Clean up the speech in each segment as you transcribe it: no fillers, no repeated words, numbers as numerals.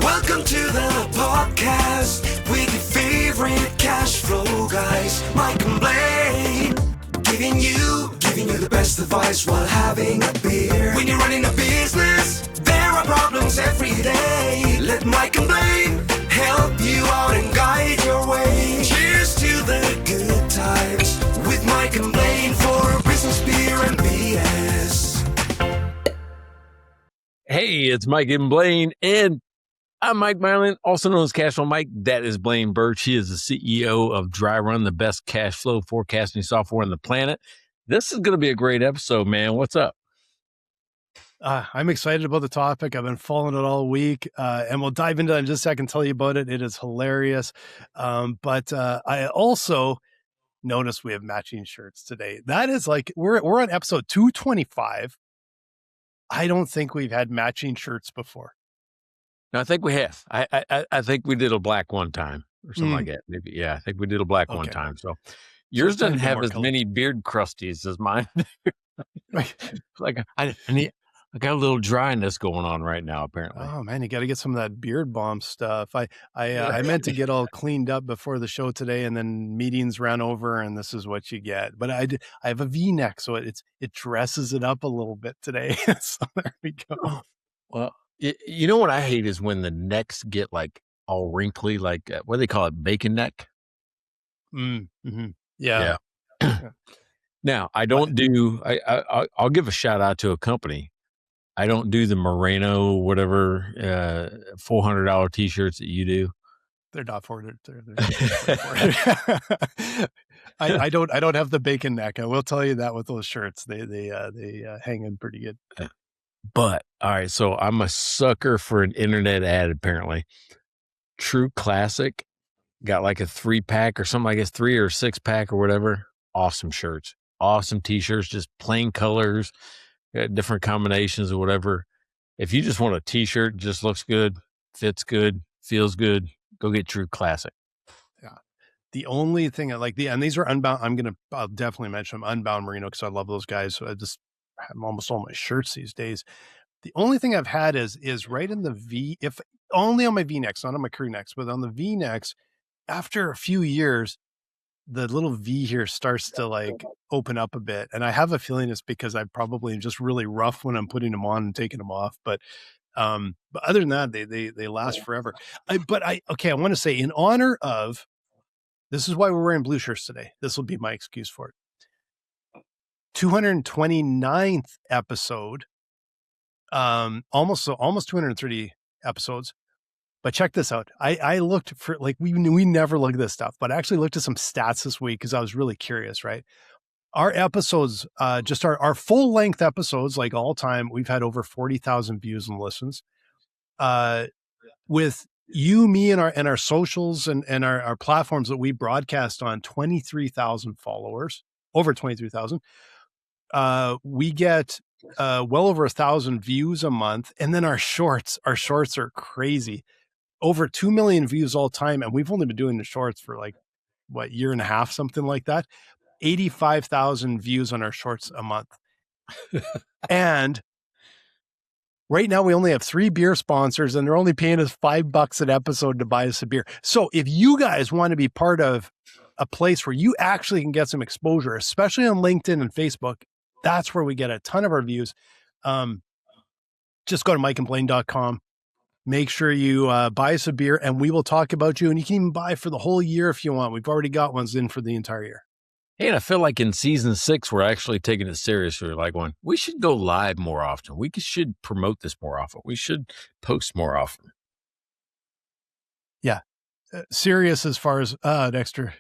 Welcome to the podcast with your favorite cash flow guys, Mike and Blaine. Giving you the best advice while having a beer. When you're running a business, there are problems every day. Let Mike and Blaine help you out and guide your way. Cheers to the good times with Mike and Blaine for business, beer, and BS. Hey, it's Mike and Blaine, and I'm Mike Blaine, also known as Cash Flow Mike. That is Blaine Birch. He is the CEO of Dry Run, the best cash flow forecasting software on the planet. This is going to be a great episode, man. What's up? I'm excited about the topic. I've been following it all week, and we'll dive into it in just a second, tell you about it. It is hilarious. But I also noticed we have matching shirts today. That is like, we're on episode 225. I don't think we've had matching shirts before. No, I think we have. I think we did a black one time or something like that. Maybe, yeah, I think we did a black one time. So yours doesn't have as many beard crusties as mine. Like I got a little dryness going on right now, apparently. Oh man, you got to get some of that beard balm stuff. I meant to get all cleaned up before the show today, and then meetings ran over, and this is what you get. But I have a V-neck, so it dresses it up a little bit today. So there we go. Well, you know what I hate is when the necks get like all wrinkly, like what do they call it, bacon neck? Mm-hmm. Yeah. Now I don't do. I'll give a shout out to a company. I don't do the Moreno, whatever, $400 t-shirts that you do. They're not for it. I don't have the bacon neck. I will tell you that with those shirts, they hang in pretty good. But all right, so I'm a sucker for an internet ad. Apparently, True Classic got like a 3-pack or something. I guess 3 or 6-pack or whatever. Awesome shirts, awesome t-shirts, just plain colors. Different combinations or whatever. If you just want a t-shirt, just looks good, fits good, feels good, go get True Classic. Yeah. The only thing I like, and these are Unbound. I'll definitely mention them, Unbound Merino, because I love those guys. So I just have almost all my shirts these days. The only thing I've had is right in the V, if only on my V-necks, not on my crew necks, but on the V-necks, after a few years, the little V here starts to like open up a bit. And I have a feeling it's because I probably am just really rough when I'm putting them on and taking them off. But other than that, they last forever. I want to say, in honor of, this is why we're wearing blue shirts today. This will be my excuse for it. 229th episode, almost 230 episodes. But check this out. I looked for, like, we never look at this stuff, but I actually looked at some stats this week because I was really curious, right? Our episodes, just our full length episodes, like all time, we've had over 40,000 views and listens. With you, me, and our socials and our platforms that we broadcast on, 23,000 followers, over 23,000. We get well over 1,000 views a month. And then our shorts are crazy. Over 2 million views all time. And we've only been doing the shorts for like, year and a half, something like that. 85,000 views on our shorts a month. And right now we only have 3 beer sponsors, and they're only paying us $5 an episode to buy us a beer. So if you guys want to be part of a place where you actually can get some exposure, especially on LinkedIn and Facebook, that's where we get a ton of our views. Just go to mikeandblaine.com. Make sure you buy us a beer, and we will talk about you. And you can even buy for the whole year if you want. We've already got ones in for the entire year. Hey, and I feel like in season 6, we're actually taking it serious. We're like going, we should go live more often. We should promote this more often. We should post more often. Yeah. Serious as far as an extra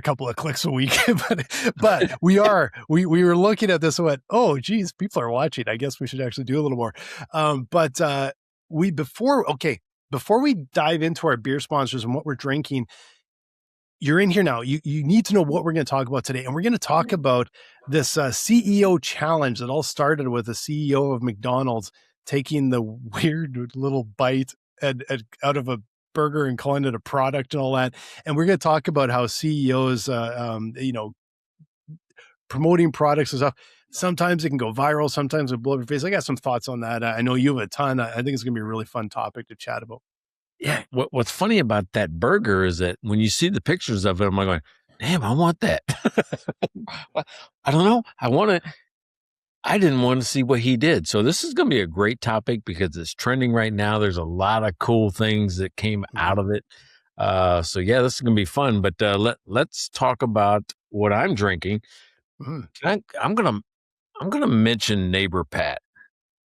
couple of clicks a week. but we were looking at this and went, oh, geez, people are watching. I guess we should actually do a little more. Before we dive into our beer sponsors and what we're drinking, you're in here now. You need to know what we're going to talk about today. And we're going to talk about this CEO challenge that all started with the CEO of McDonald's taking the weird little bite and out of a burger and calling it a product and all that. And we're going to talk about how CEOs, promoting products and stuff, sometimes it can go viral. Sometimes it blow up your face. I got some thoughts on that. I know you have a ton. I think it's going to be a really fun topic to chat about. Yeah. What's funny about that burger is that when you see the pictures of it, I'm like going, damn, I want that. I don't know. I didn't want to see what he did. So this is going to be a great topic because it's trending right now. There's a lot of cool things that came out of it. So yeah, this is going to be fun, but let's talk about what I'm drinking. I'm going to mention Neighbor Pat.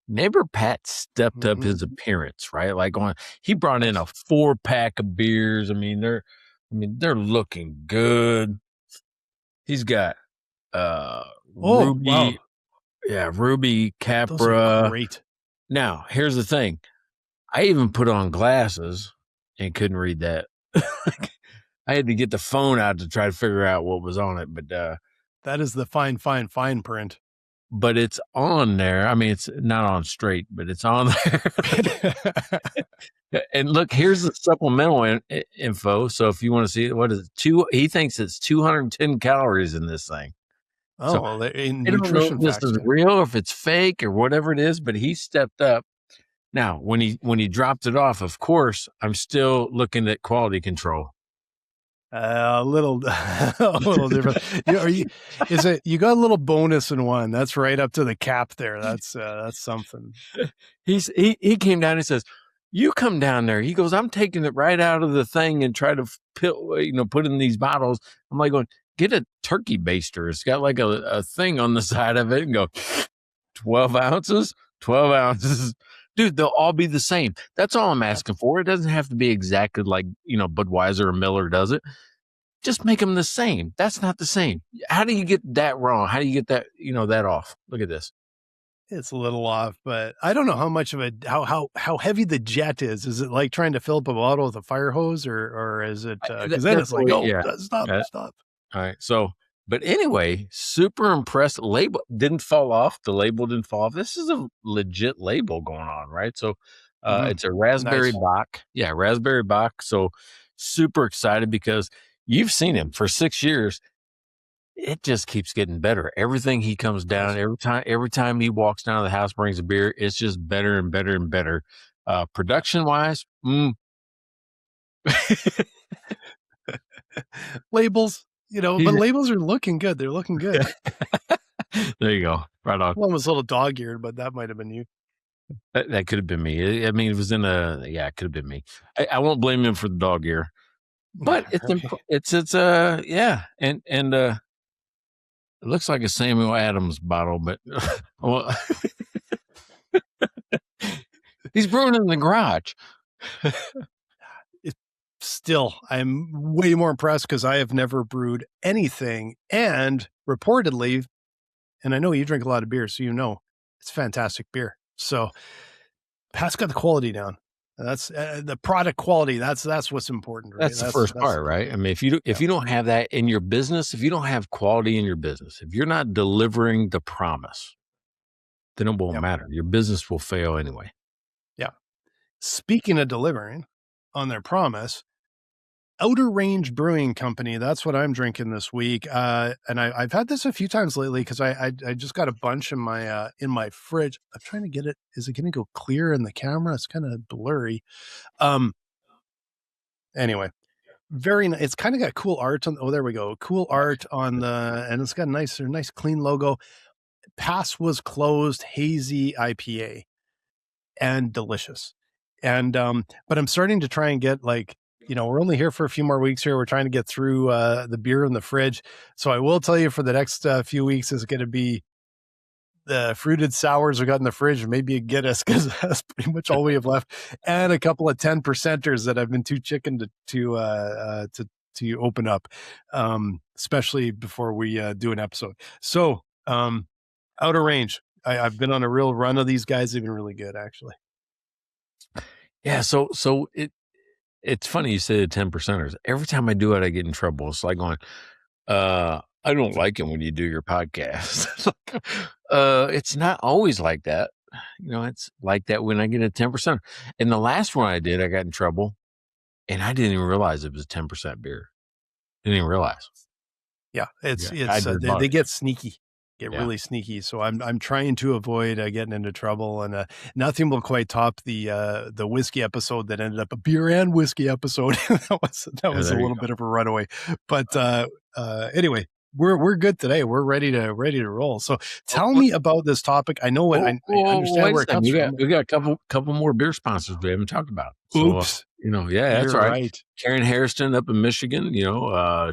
Neighbor Pat stepped up his appearance, right? Like he brought in a 4-pack of beers. They're looking good. He's got Ruby. Wow. Yeah, Ruby, Capra. Those are great. Now, here's the thing. I even put on glasses and couldn't read that. I had to get the phone out to try to figure out what was on it, but that is the fine print. But it's on there. It's not on straight, but it's on there. And look, here's the supplemental info. So if you want to see it, what is it? He thinks it's 210 calories in this thing. Oh, so well, in I don't know nutrition if this facts, is real or if it's fake or whatever it is, but he stepped up. Now, when he dropped it off, of course, I'm still looking at quality control. A little different. You got a little bonus in one. That's right up to the cap there. That's something. He came down and says, "You come down there." He goes, "I'm taking it right out of the thing and try to put in these bottles." I'm like going, "Get a turkey baster. It's got like a thing on the side of it," and go 12 ounces, 12 ounces. Dude, they'll all be the same. That's all I'm asking for. It doesn't have to be exactly like, Budweiser or Miller does it. Just make them the same. That's not the same. How do you get that wrong? How do you get that, that off? Look at this. It's a little off, but I don't know how much of how heavy the jet is. Is it like trying to fill up a bottle with a fire hose or is it, because then it's like, stop. All right. So, but anyway, super impressed. Label didn't fall off. The label didn't fall off. This is a legit label going on, right? So it's a raspberry Bock. Yeah, raspberry Bock. So super excited because you've seen him for 6 years. It just keeps getting better. Everything he comes down, every time he walks down to the house, brings a beer, it's just better and better and better. Production wise, labels. But labels are looking good. They're looking good. There you go. Right on. One was a little dog-eared, but that might have been you. That could have been me. It was in it could have been me. I won't blame him for the dog ear, but it's and it looks like a Samuel Adams bottle, but well, he's brewing in the garage. Still, I'm way more impressed because I have never brewed anything, and reportedly, and I know you drink a lot of beer, so it's fantastic beer. So Pat's got the quality down. That's the product quality. That's what's important. Right? That's the first part, right? If you don't have that in your business, if you don't have quality in your business, if you're not delivering the promise, then it won't matter. Your business will fail anyway. Yeah. Speaking of delivering on their promise, Outer Range Brewing Company. That's what I'm drinking this week. And I've had this a few times lately because I just got a bunch in my fridge. I'm trying to get it. Is it going to go clear in the camera? It's kind of blurry. Anyway, very nice. It's kind of got cool art on. Oh, there we go. Cool art on and it's got a nice clean logo. Pass was closed, hazy IPA, and delicious. And but I'm starting to try and get we're only here for a few more weeks here. We're trying to get through the beer in the fridge. So I will tell you for the next few weeks is going to be the fruited sours we got in the fridge. Maybe a Guinness because that's pretty much all we have left, and a couple of 10%ers that I've been too chicken to open up, especially before we do an episode. So Outer Range. I've been on a real run of these guys. They've been really good, actually. Yeah. So it's funny you say the 10%ers. Every time I do it, I get in trouble. It's like going, I don't like it when you do your podcast. It's not always like that. It's like that when I get a 10%. And the last one I did, I got in trouble and I didn't even realize it was a 10% beer. Didn't even realize. Yeah. They get sneaky. get Yeah. really sneaky. So I'm trying to avoid getting into trouble, and nothing will quite top the whiskey episode that ended up a beer and whiskey episode. that was Yeah, a there you little go. bit of a runaway, but anyway, we're good today. We're ready to roll. So tell me about this topic. I know what I understand wait a where it second. comes from. We got a couple more beer sponsors we haven't talked about. So, Oops, yeah, that's you're all right. right. Karen Hairston up in Michigan,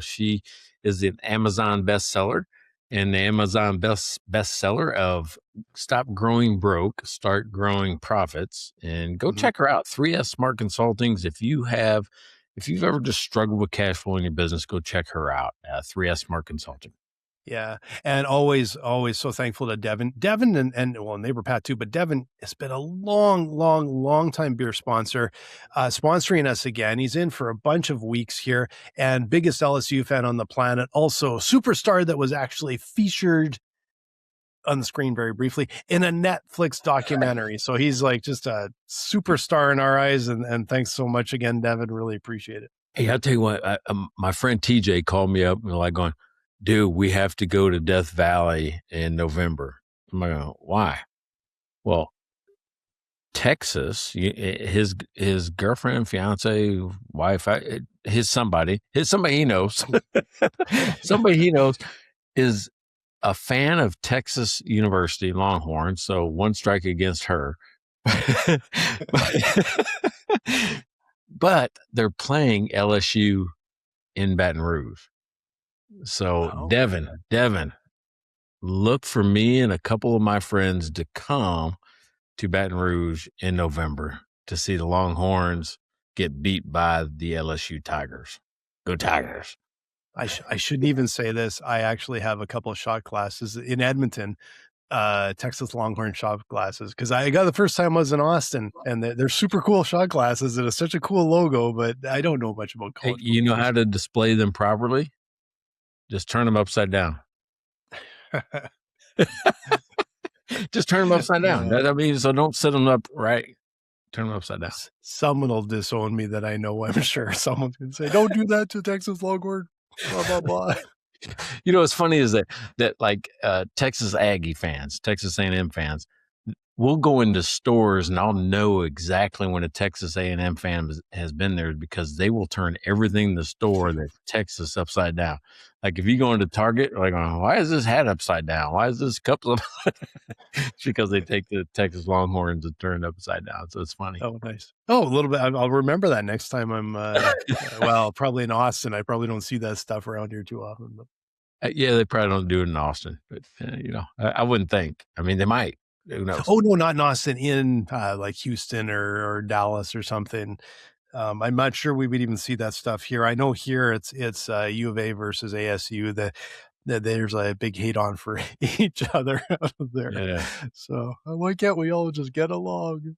she is an Amazon bestseller and the Amazon bestseller of Stop Growing Broke, Start Growing Profits. And go check her out. 3S Smart Consultings. If you've ever just struggled with cash flow in your business, go check her out. 3S Smart Consulting. Yeah. And always so thankful to Devin and well, neighbor Pat too, but Devin has been a long time beer sponsor, sponsoring us again. He's in for a bunch of weeks here, and biggest LSU fan on the planet. Also superstar that was actually featured on the screen very briefly in a Netflix documentary. So he's like just a superstar in our eyes. And thanks so much again, Devin. Really appreciate it. Hey, I'll tell you what, my friend TJ called me up and like going, dude, we have to go to Death Valley in November. I'm like, why? Well, Texas, his girlfriend, fiance, wife, somebody he knows, somebody he knows is a fan of Texas University Longhorns. So one strike against her. But they're playing LSU in Baton Rouge. So Devin, look for me and a couple of my friends to come to Baton Rouge in November to see the Longhorns get beat by the LSU Tigers. Go Tigers. I shouldn't even say this. I actually have a couple of shot classes in Edmonton, Texas Longhorn shot glasses, because I got the first time I was in Austin, and they're super cool shot glasses, and it's such a cool logo, but I don't know much about college. Hey, you know how to display them properly? Just turn them upside down. Just turn them upside down. I mean, so don't set them up right. Turn them upside down. Someone will disown me that I know. I'm sure someone's going to say, "Don't do that to Texas Longhorn." Blah blah blah. You know what's funny is that like Texas Aggie fans, Texas A&M fans, we'll go into stores and I'll know exactly when a Texas A&M fan has been there because they will turn everything in the store that's Texas upside down. Like if you go into Target, like, why is this hat upside down? Why is this cup upside down? It's because they take the Texas Longhorns and turn it upside down. So it's funny. Oh, nice. Oh, a little bit. I'll remember that next time I'm, well, probably in Austin. I probably don't see that stuff around here too often. But. Yeah, they probably don't do it in Austin, but I wouldn't think. I mean, they might. Who knows? Oh no, not in Austin. In like Houston or Dallas or something. I'm not sure we would even see that stuff here. I know here it's U of A versus ASU. That there's a big hate on for each other out of there. Yeah. So why can't we all just get along?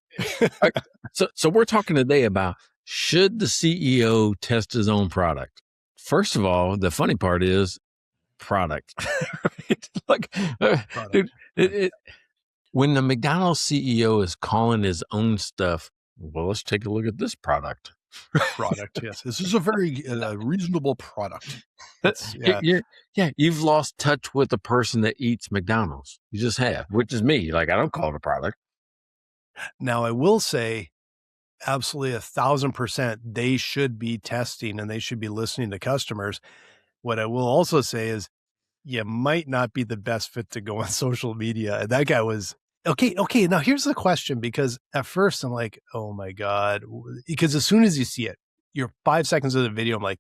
Right. So we're talking today about, should the CEO test his own product? First of all, the funny part is product. Right? Like, Product. Dude, when the McDonald's CEO is calling his own stuff, well, let's take a look at this product. Product, yes. This is a very reasonable product. You've lost touch with the person that eats McDonald's. You just have, which is me. Like, I don't call it a product. Now, I will say, absolutely 1,000%, they should be testing and they should be listening to customers. What I will also say is, you might not be the best fit to go on social media. And that guy was okay. Now here's the question, because at first I'm like, oh my God, because as soon as you see it, you're 5 seconds of the video, I'm like,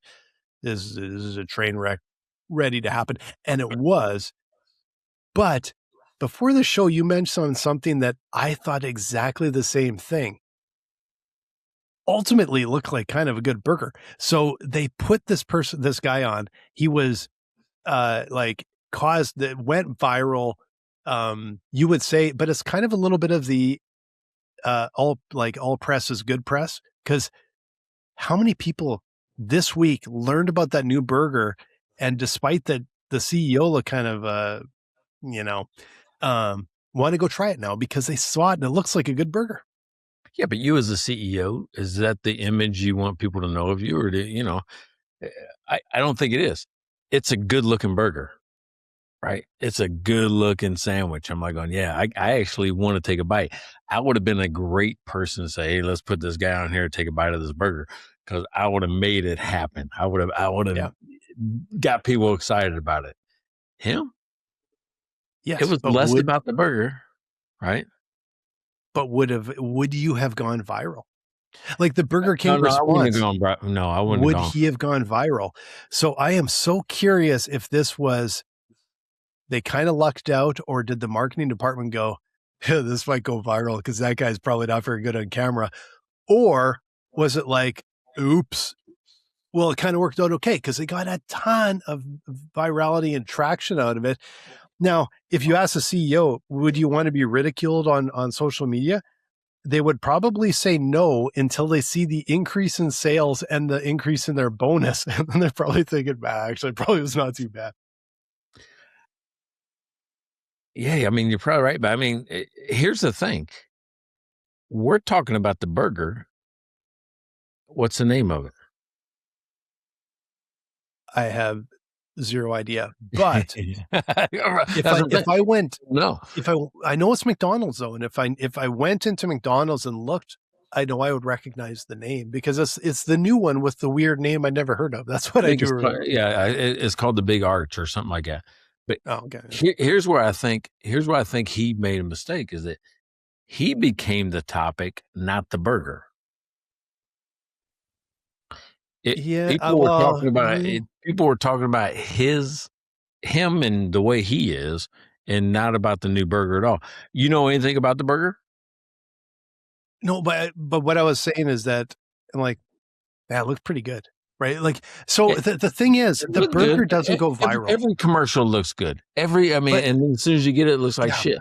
this is a train wreck ready to happen. And it was, but before the show, you mentioned something that I thought exactly the same thing. Ultimately, it looked like kind of a good burger. So they put this guy on. He was went viral. You would say, but it's kind of a little bit of the all press is good press, because how many people this week learned about that new burger, and despite that the CEO looked kind of want to go try it now because they saw it and it looks like a good burger. Yeah, but you as a CEO, is that the image you want people to know of you? Or I don't think it is. It's a good looking burger. right? It's a good looking sandwich. I'm like going, yeah, I actually want to take a bite. I would have been a great person to say, hey, let's put this guy on here and take a bite of this burger, because I would have made it happen. I would have got people excited about it. Him? Yes, It was but less about the burger, right? But would you have gone viral? Like the Burger King I wouldn't response, have gone. No, I wouldn't would have gone. he have gone viral? So I am so curious if this was, they kind of lucked out, or did the marketing department go, this might go viral because that guy's probably not very good on camera? Or was it like, oops, well, it kind of worked out okay because they got a ton of virality and traction out of it. Now, if you ask the CEO, would you want to be ridiculed on social media? They would probably say no until they see the increase in sales and the increase in their bonus. And then they're probably thinking, actually, probably was not too bad. Yeah, I mean, you're probably right. But I mean, here's the thing. We're talking about the burger. What's the name of it? I have zero idea. But if I went, no, I know it's McDonald's though. And if I went into McDonald's and looked, I know I would recognize the name because it's the new one with the weird name I never heard of. That's what I do remember. It's called the Big Arch or something like that. But okay. Here's where I think he made a mistake, is that he became the topic, not the burger. People were talking about him and the way he is, and not about the new burger at all. You know anything about the burger? No, but what I was saying is that I'm like, that looks pretty good, right? Like, so the thing is, the burger doesn't go viral. Every commercial looks good. And as soon as you get it, it looks like shit.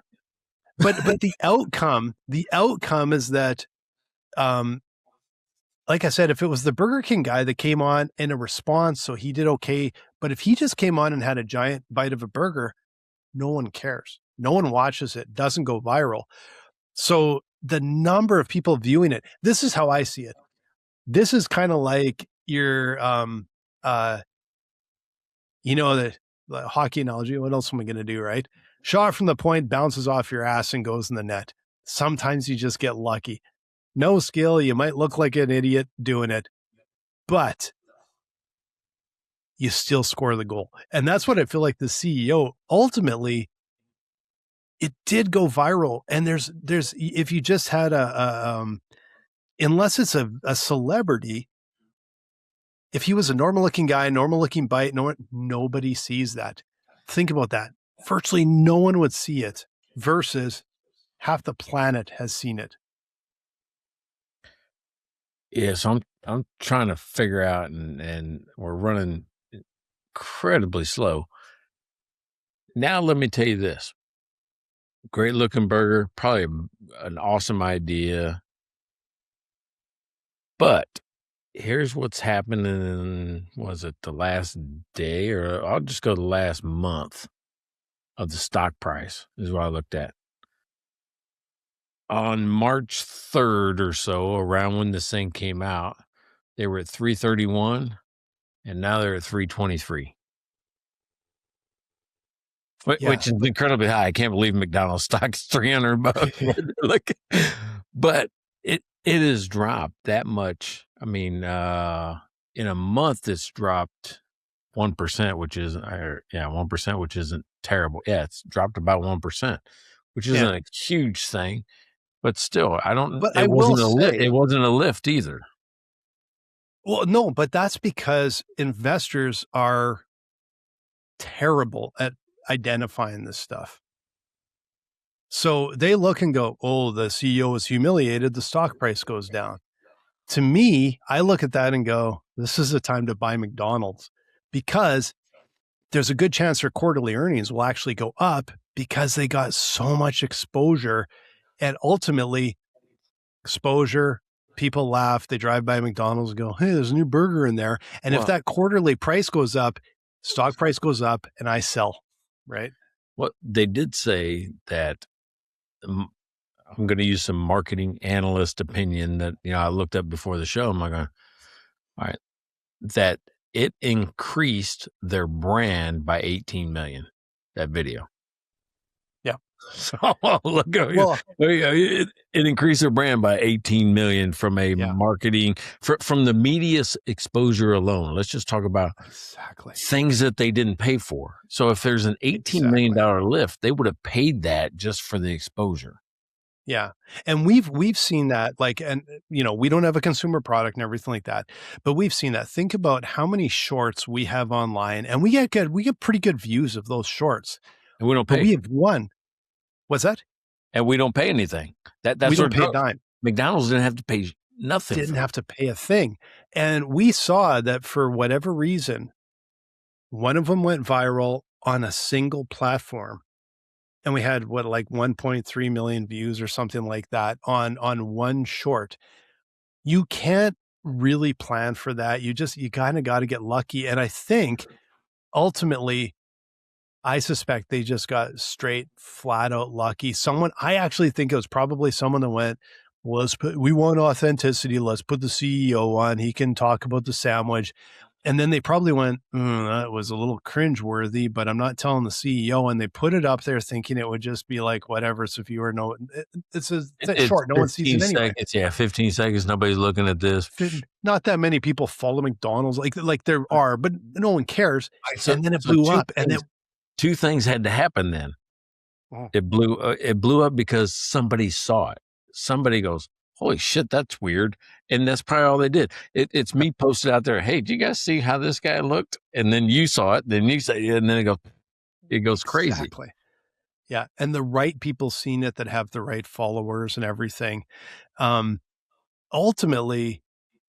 But the outcome is that, like I said, if it was the Burger King guy that came on in a response, so he did okay. But if he just came on and had a giant bite of a burger, no one cares. No one watches it. Doesn't go viral. So the number of people viewing it, this is how I see it. This is kind of like your, the hockey analogy. What else am I going to do, right? Shot from the point, bounces off your ass and goes in the net. Sometimes you just get lucky. No skill. You might look like an idiot doing it, but you still score the goal. And that's what I feel like the CEO, ultimately, it did go viral. And there's, if you just had unless it's a celebrity, if he was a normal looking guy, normal looking bite, nobody sees that. Think about that. Virtually no one would see it versus half the planet has seen it. Yeah, so I'm trying to figure out, and we're running incredibly slow. Now, let me tell you this. Great looking burger, probably an awesome idea. But here's what's happening. Was it the last day, or I'll just go the last month of the stock price is what I looked at. On March 3rd or so, around when this thing came out, they were at 331, and now they're at 323. Which is incredibly high. I can't believe McDonald's stock is $300. But it has dropped that much. I mean, in a month, it's dropped 1%, which is 1%, which isn't terrible. Yeah, it's dropped about 1%, which isn't a huge thing. But still, it wasn't a lift either. Well, no, but that's because investors are terrible at identifying this stuff. So they look and go, oh, the CEO is humiliated. The stock price goes down. To me, I look at that and go, this is the time to buy McDonald's, because there's a good chance their quarterly earnings will actually go up because they got so much exposure. And ultimately, exposure, people laugh, they drive by McDonald's and go, hey, there's a new burger in there. And if that quarterly price goes up, stock price goes up, and I sell, right? Well, they did say that, I'm going to use some marketing analyst opinion that, I looked up before the show. I'm like, all right, that it increased their brand by 18 million. that video. Yeah. So look, Well, it increased their brand by 18 million from a Yeah. marketing from the media's exposure alone. Let's just talk about exactly. things that they didn't pay for. So if there's an $18 million lift, they would have paid that just for the exposure. Yeah. And we've seen that, like, and you know, we don't have a consumer product and everything like that, but we've seen that. Think about how many shorts we have online, and we get pretty good views of those shorts. And we don't But pay. we have one. What's that? And we don't pay anything. That's we don't what pay a dime. McDonald's didn't have to pay nothing. Didn't have to pay a thing. And we saw that for whatever reason, one of them went viral on a single platform. And we had like 1.3 million views or something like that on one short. You can't really plan for that. You kind of got to get lucky. And I think ultimately, I suspect they just got straight flat out lucky. I actually think it was probably someone that went, we want authenticity. Let's put the CEO on. He can talk about the sandwich. And then they probably went, that was a little cringeworthy, but I'm not telling the CEO. And they put it up there thinking it would just be like, whatever. So if you were it's short. No one sees it anyway. Seconds, yeah, 15 seconds. Nobody's looking at this. Not that many people follow McDonald's like there are, but no one cares. And then it blew up. And then two things had to happen then. It blew up because somebody saw it. Somebody goes, holy shit, that's weird. And that's probably all they did. It's me posted out there, hey, do you guys see how this guy looked? And then you saw it, then you say, and then it goes crazy. Exactly. Yeah. And the right people seen it that have the right followers and everything. Ultimately,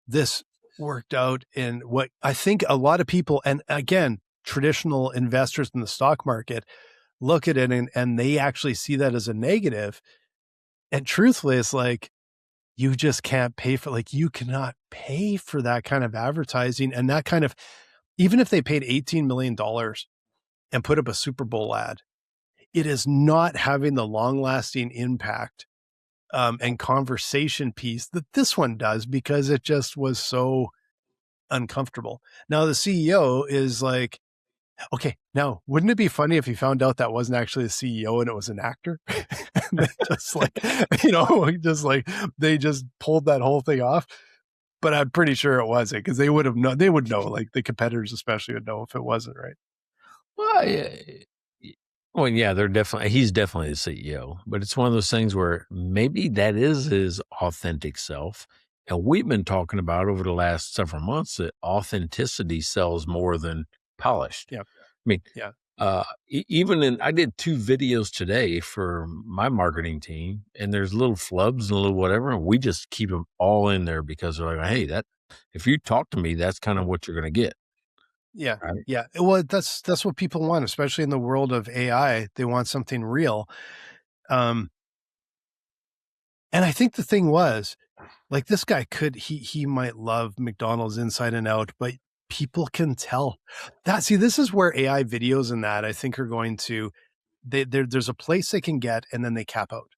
this worked out in what I think a lot of people, and again, traditional investors in the stock market look at it and they actually see that as a negative. And truthfully, it's like, you just can't pay for, like, you cannot pay for that kind of advertising. And that kind of, even if they paid $18 million and put up a Super Bowl ad, it is not having the long lasting impact and conversation piece that this one does, because it just was so uncomfortable. Now the CEO is like, okay, now wouldn't it be funny if he found out that wasn't actually the CEO and it was an actor? They just like, they just pulled that whole thing off. But I'm pretty sure it wasn't, because they would know, like the competitors especially would know if it wasn't, right? Well, yeah, he's definitely the CEO, but it's one of those things where maybe that is his authentic self. And we've been talking about over the last several months that authenticity sells more than polished. Yeah. I mean, yeah. I did 2 videos today for my marketing team, and there's little flubs and a little whatever, and we just keep them all in there because they're like, hey, if you talk to me, that's kind of what you're going to get. Yeah. Right? Yeah. Well, that's what people want, especially in the world of AI. They want something real. And I think the thing was, like, this guy he might love McDonald's inside and out, but people can tell that. See, this is where AI videos and that I think are going to, there's a place they can get and then they cap out.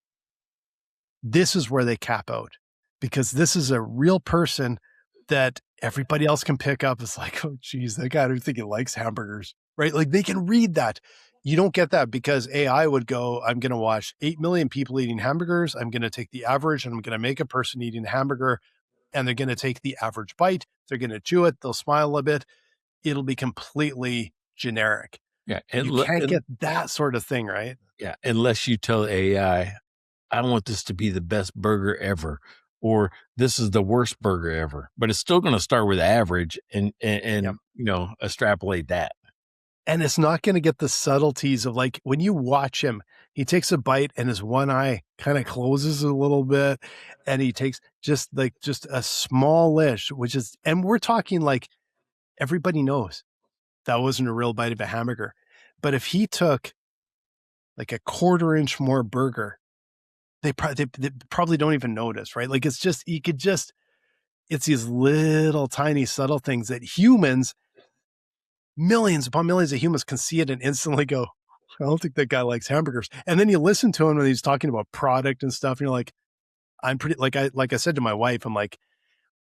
This is where they cap out, because this is a real person that everybody else can pick up. It's like, oh geez, that guy, I don't think he likes hamburgers, right? Like, they can read that. You don't get that, because AI would go, I'm going to watch 8 million people eating hamburgers. I'm going to take the average and I'm going to make a person eating a hamburger, and they're going to take the average bite. They're going to chew it. They'll smile a bit. It'll be completely generic. Yeah. You can't get that sort of thing, right? Yeah. Unless you tell AI, I want this to be the best burger ever, or this is the worst burger ever, but it's still going to start with average and Yep. extrapolate that. And it's not going to get the subtleties of, like, when you watch him, he takes a bite and his one eye kind of closes a little bit, and he takes just a smallish, and we're talking like, everybody knows that wasn't a real bite of a hamburger. But if he took like a 1/4 inch more burger, they probably don't even notice, right? Like, it's these little tiny subtle things that humans, millions upon millions of humans, can see it and instantly go, I don't think that guy likes hamburgers. And then you listen to him when he's talking about product and stuff, and you're like, I'm pretty, like I said to my wife, I'm like,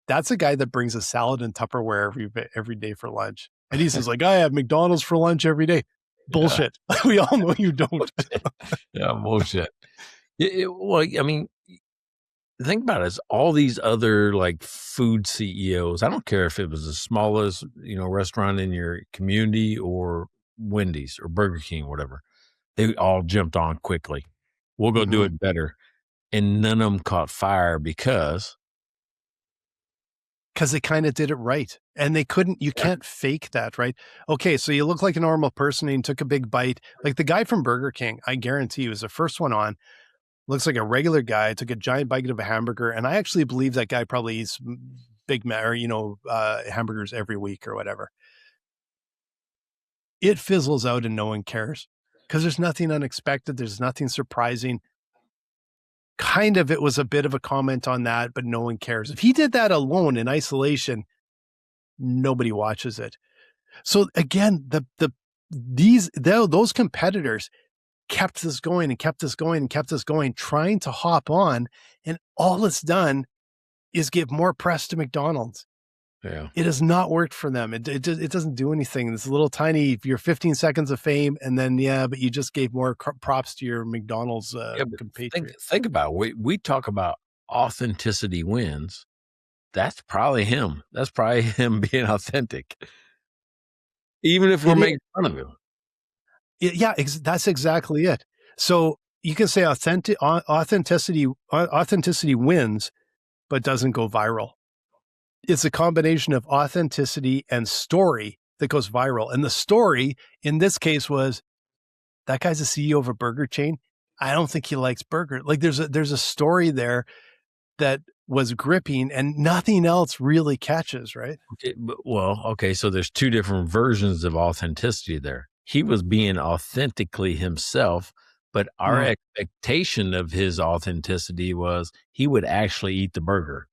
that's a guy that brings a salad and Tupperware every day for lunch. And he says, like, I have McDonald's for lunch every day. Bullshit. We all know you don't. Yeah, bullshit. Well, I mean, think about it. It's all these other like food CEOs. I don't care if it was the smallest, restaurant in your community or Wendy's or Burger King, whatever. They all jumped on quickly. We'll go do it better. And none of them caught fire because they kind of did it right. And they couldn't, you can't fake that, right? Okay, so you look like a normal person and you took a big bite. Like the guy from Burger King, I guarantee you was the first one on. Looks like a regular guy, took a giant bite of a hamburger. And I actually believe that guy probably eats hamburgers every week or whatever. It fizzles out and no one cares because there's nothing unexpected. There's nothing surprising. Kind of, it was a bit of a comment on that, but no one cares. If he did that alone in isolation, nobody watches it. So again, those competitors kept this going and kept this going and kept this going, trying to hop on, and all it's done is give more press to McDonald's. Yeah, it has not worked for them. It doesn't do anything. This little tiny, your 15 seconds of fame, and then but you just gave more props to your McDonald's compatriot. Think about it. We talk about authenticity wins. That's probably him. That's probably him being authentic, even if we're making fun of him. That's exactly it. So you can say authenticity wins, but doesn't go viral. It's a combination of authenticity and story that goes viral. And the story in this case was that guy's a CEO of a burger chain. I don't think he likes burger. Like there's a story there that was gripping and nothing else really catches, right? Okay. So there's two different versions of authenticity there. He was being authentically himself, but our expectation of his authenticity was he would actually eat the burger.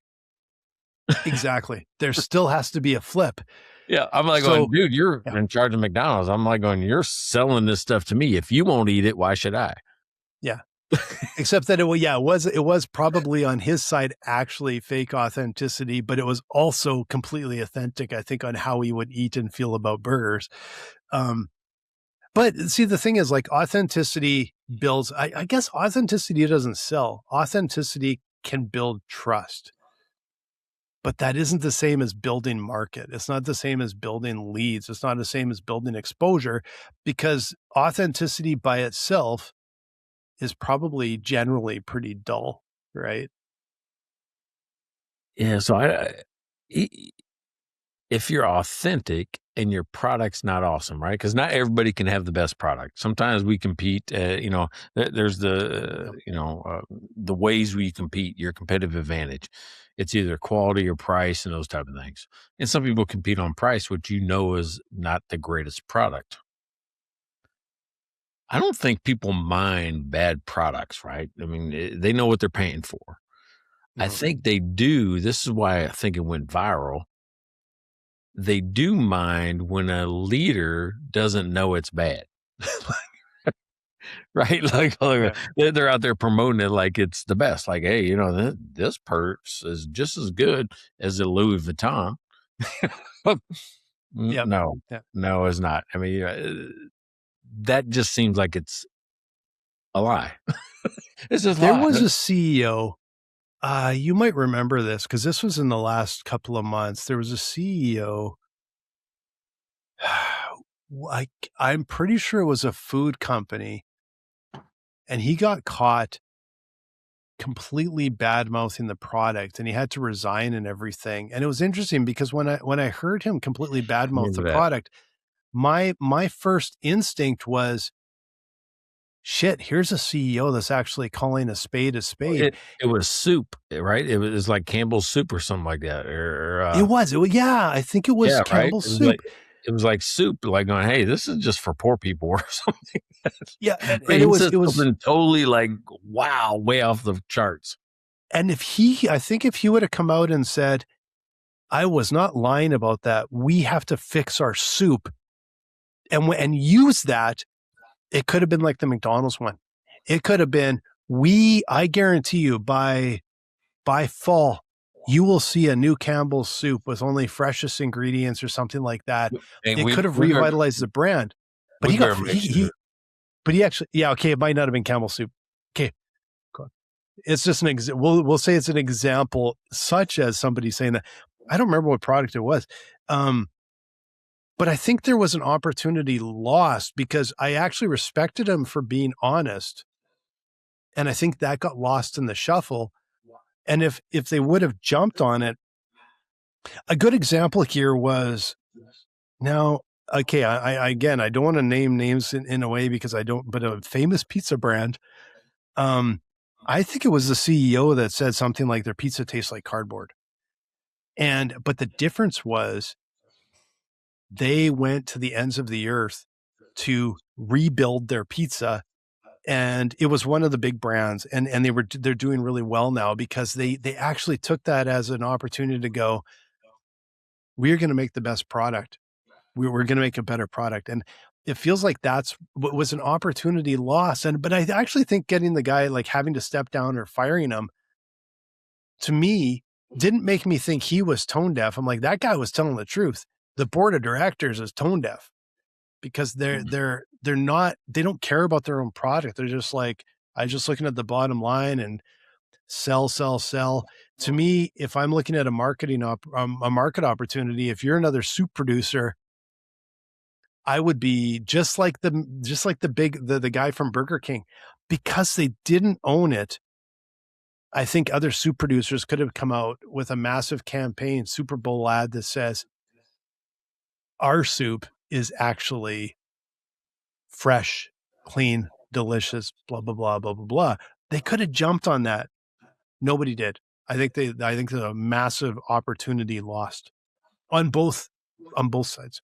Exactly. There still has to be a flip. Yeah. I'm like, dude, you're in charge of McDonald's. I'm like you're selling this stuff to me. If you won't eat it, why should I? Yeah. Except that it was probably on his side actually fake authenticity, but it was also completely authentic, I think, on how he would eat and feel about burgers. But see, the thing is, like, authenticity builds, I guess authenticity doesn't sell. Authenticity can build trust. But that isn't the same as building market. It's not the same as building leads. It's not the same as building exposure, because authenticity by itself is probably generally pretty dull, right? Yeah. So if you're authentic and your product's not awesome, right? Because not everybody can have the best product. Sometimes we compete, there's the ways we compete, your competitive advantage. It's either quality or price and those type of things. And some people compete on price, which is not the greatest product. I don't think people mind bad products, right? I mean, they know what they're paying for. I think they do. This is why I think it went viral. They do mind when a leader doesn't know it's bad. Right? Like they're out there promoting it like it's the best. Like, hey, this purse is just as good as the Louis Vuitton. No, it's not. I mean, that just seems like it's a lie. It's just there was a CEO. You might remember this because this was in the last couple of months. There was a CEO. I'm pretty sure it was a food company, and he got caught completely bad-mouthing the product, and he had to resign and everything. And it was interesting because when I heard him completely bad-mouth the product, my first instinct was, shit, here's a CEO that's actually calling a spade a spade. It was soup, right? It was like Campbell's soup or something like that. I think it was Campbell's soup. It was like soup, like going, hey, this is just for poor people or something. Yeah. And it was something totally like, wow, way off the charts. And if he would have come out and said, I was not lying about that, we have to fix our soup and use that, it could have been like the McDonald's one. It could have been, I guarantee you by fall, you will see a new Campbell's soup with only freshest ingredients or something like that. It could have revitalized the brand. But We he got better make he sure. but he actually, yeah, okay, it might not have been camel soup. Okay, cool. It's just an we'll say it's an example, such as somebody saying that. I don't remember what product it was. But I think there was an opportunity lost because I actually respected him for being honest. And I think that got lost in the shuffle. And if they would have jumped on it, a good example here was now, okay, I again, I don't want to name names in a way because I don't, but a famous pizza brand, I think it was the CEO that said something like their pizza tastes like cardboard. But the difference was they went to the ends of the earth to rebuild their pizza. And it was one of the big brands, and they're doing really well now because they actually took that as an opportunity to go, we're going to make the best product. We're going to make a better product. And it feels like that's what was an opportunity lost. But I actually think getting the guy, like having to step down or firing him, to me, didn't make me think he was tone deaf. I'm like, that guy was telling the truth. The board of directors is tone deaf because they don't care about their own product. They're just like, I'm just looking at the bottom line and sell. To me, if I'm looking at a market opportunity, if you're another soup producer, I would be just like the guy from Burger King, because they didn't own it. I think other soup producers could have come out with a massive campaign, Super Bowl ad that says, our soup is actually fresh, clean, delicious, blah, blah, blah, blah, blah, blah. They could have jumped on that. Nobody did. I think there's a massive opportunity lost on both sides.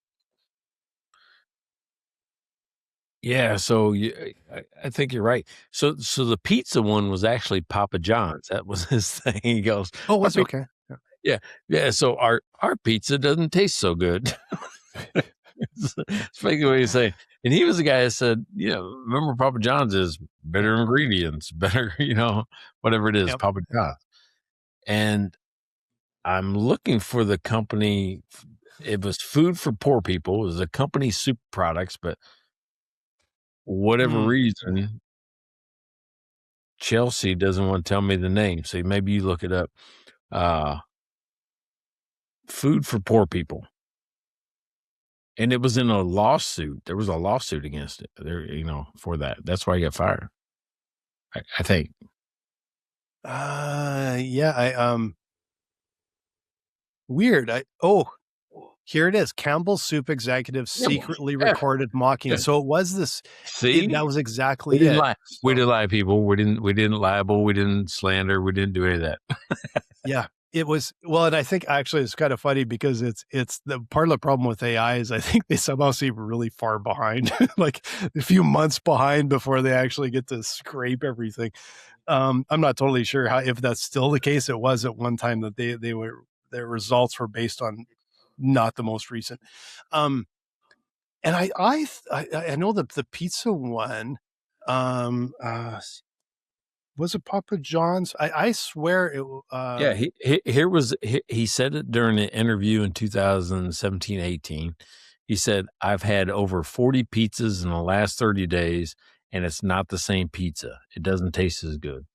Yeah, so I think you're right. So the pizza one was actually Papa John's. That was his thing. He goes, Oh, was it? Okay. yeah. So our pizza doesn't taste so good. It's basically what he's saying. And he was the guy that said, remember Papa John's is better ingredients, better, whatever it is, Yep. Papa John's. And I'm looking for the company. It was Food for Poor People. It was a company, soup products, but whatever reason, Chelsea doesn't want to tell me the name. So maybe you look it up. Food for Poor People. And it was in a lawsuit. There was a lawsuit against it there, for that. That's why he got fired. I think. Weird. Here it is. Campbell's Soup executives secretly recorded mocking. So it was this. See, that was exactly we didn't it. lie. We didn't lie, people. We didn't libel. We didn't slander. We didn't do any of that. Yeah. It was, well, and I think actually it's kind of funny because it's the part of the problem with AI is I think they somehow seem really far behind, like a few months behind before they actually get to scrape everything. I'm not totally sure if that's still the case. It was at one time that their results were based on not the most recent. And I know that the pizza one, was it Papa John's? I swear it. He said it during an interview in 2017-18. He said, I've had over 40 pizzas in the last 30 days, and it's not the same pizza. It doesn't taste as good.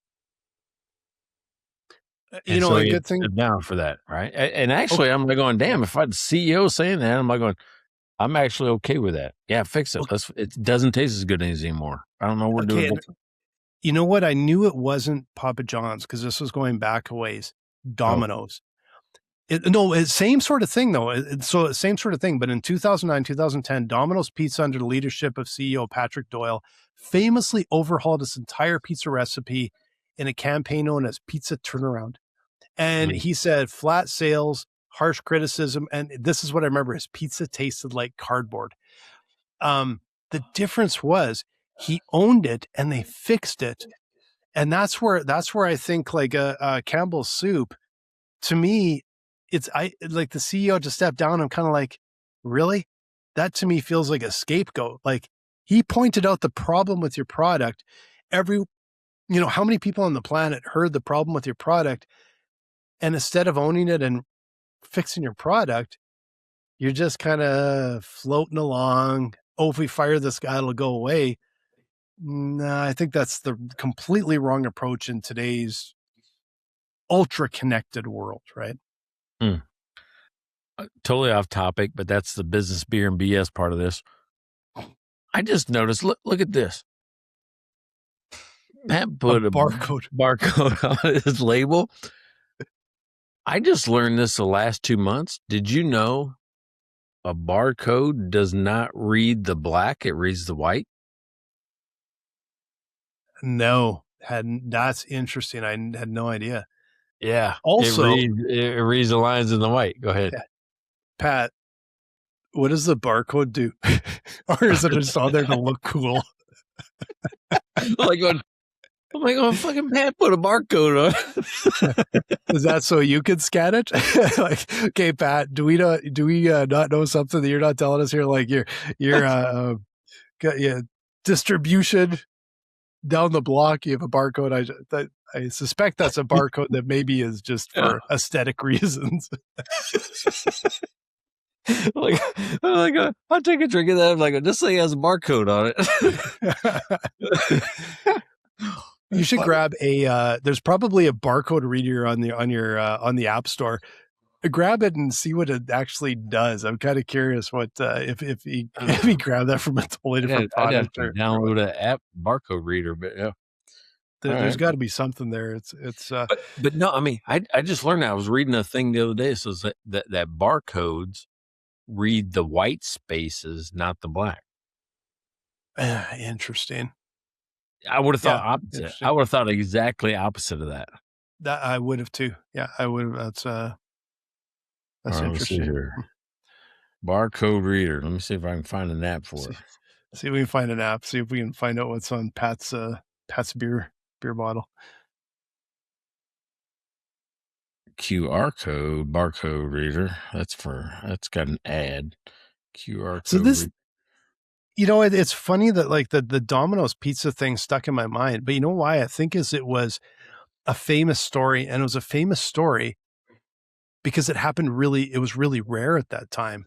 So a good thing down for that, right? And actually, I'm like going, damn, if I had the CEO saying that, I'm like going, I'm actually okay with that. Yeah, fix it. It doesn't taste as good anymore. I don't know what we're doing. You know what? I knew it wasn't Papa John's because this was going back a ways. Domino's. It's same sort of thing though. Same sort of thing. But in 2009, 2010, Domino's Pizza, under the leadership of CEO Patrick Doyle, famously overhauled its entire pizza recipe in a campaign known as Pizza Turnaround. And he said flat sales, harsh criticism, and this is what I remember: his pizza tasted like cardboard. The difference was he owned it and they fixed it. And that's where I think like Campbell's Soup, to me, I like the CEO to step down. I'm kind of like, really? That to me feels like a scapegoat. Like he pointed out the problem with your product. How many people on the planet heard the problem with your product, and instead of owning it and fixing your product, you're just kind of floating along. oh, if we fire this guy, it'll go away. No, I think that's the completely wrong approach in today's ultra connected world, right? Totally off topic, but that's the business beer and BS part of this. I just noticed, look at this. Matt put a barcode on his label. I just learned this the last 2 months. Did you know a barcode does not read the black, it reads the white? No, that's interesting. I had no idea. Yeah. Also, it reads the lines in the white. Go ahead. Yeah. Pat, what does the barcode do? Or is it just on there to look cool? Like going, oh my God, fucking Pat put a barcode on. Is that so you can scan it? Like, okay, Pat, do we not know something that you're not telling us here? Like your distribution down the block, you have a barcode. I suspect that's a barcode that maybe is just for aesthetic reasons. Like, I'll take a drink of that. I'm like, this thing has a barcode on it. You should grab there's probably a barcode reader on the App Store. Grab it and see what it actually does. I'm kind of curious what if he grabbed that from a totally different product. Or download an app barcode reader, but yeah. There's got to be something there. It's but no, I mean, I just learned that. I was reading a thing the other day. It says that barcodes read the white spaces, not the black. Interesting. I would have thought opposite. I would have thought exactly opposite of that. That I would have too. Yeah, I would have. That's interesting. Barcode reader. Let me see if I can find an app for it. See if we can find an app. See if we can find out what's on Pat's beer bottle. QR code barcode reader. That's got an ad. QR code. So this, it's funny that like the Domino's pizza thing stuck in my mind, but you know why? I think it was a famous story, and it was a famous story because it was really rare at that time.